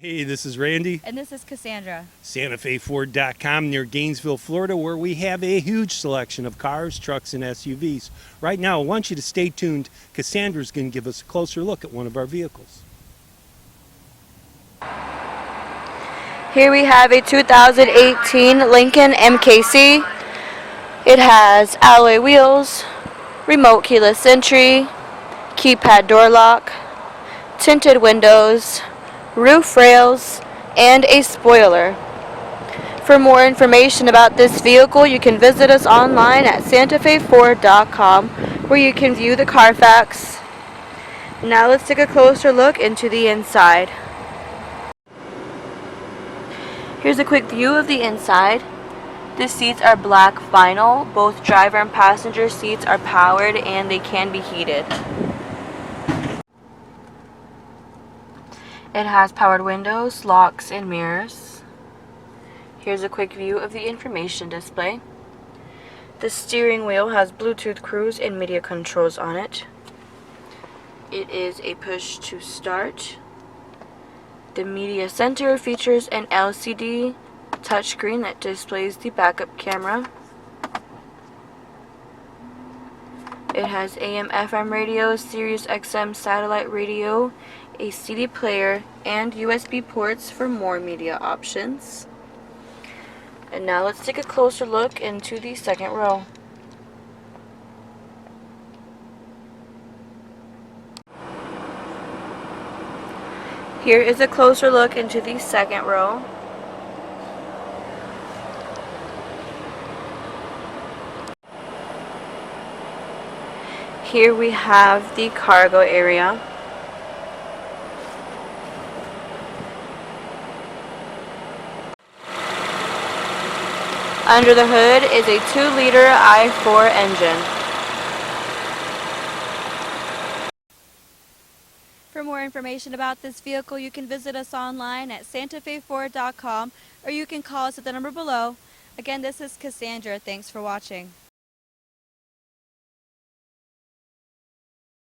Hey, this is Randy. And this is Cassandra. SantaFeFord.com near Gainesville, Florida, where we have a huge selection of cars, trucks, and SUVs. Right now, I want you to stay tuned. Cassandra's going to give us a closer look at one of our vehicles. Here we have a 2018 Lincoln MKC. It has alloy wheels, remote keyless entry, keypad door lock, tinted windows, roof rails, and a spoiler. For more information about this vehicle, you can visit us online at SantaFeFord.com, where you can view the Carfax. Now let's take a closer look into the inside. Here's a quick view of the inside. The seats are black vinyl. Both driver and passenger seats are powered and they can be heated. It has powered windows, locks, and mirrors. Here's a quick view of the information display. The steering wheel has Bluetooth cruise and media controls on it. It is a push to start. The media center features an LCD touchscreen that displays the backup camera. It has AM/FM radio, Sirius XM satellite radio, a CD player, and USB ports for more media options. And now let's take a closer look into the second row. Here is a closer look into the second row. Here we have the cargo area. Under the hood is a 2-liter i4 engine. For more information about this vehicle, you can visit us online at SantaFeFord.com, or you can call us at the number below. Again, this is Cassandra. Thanks for watching.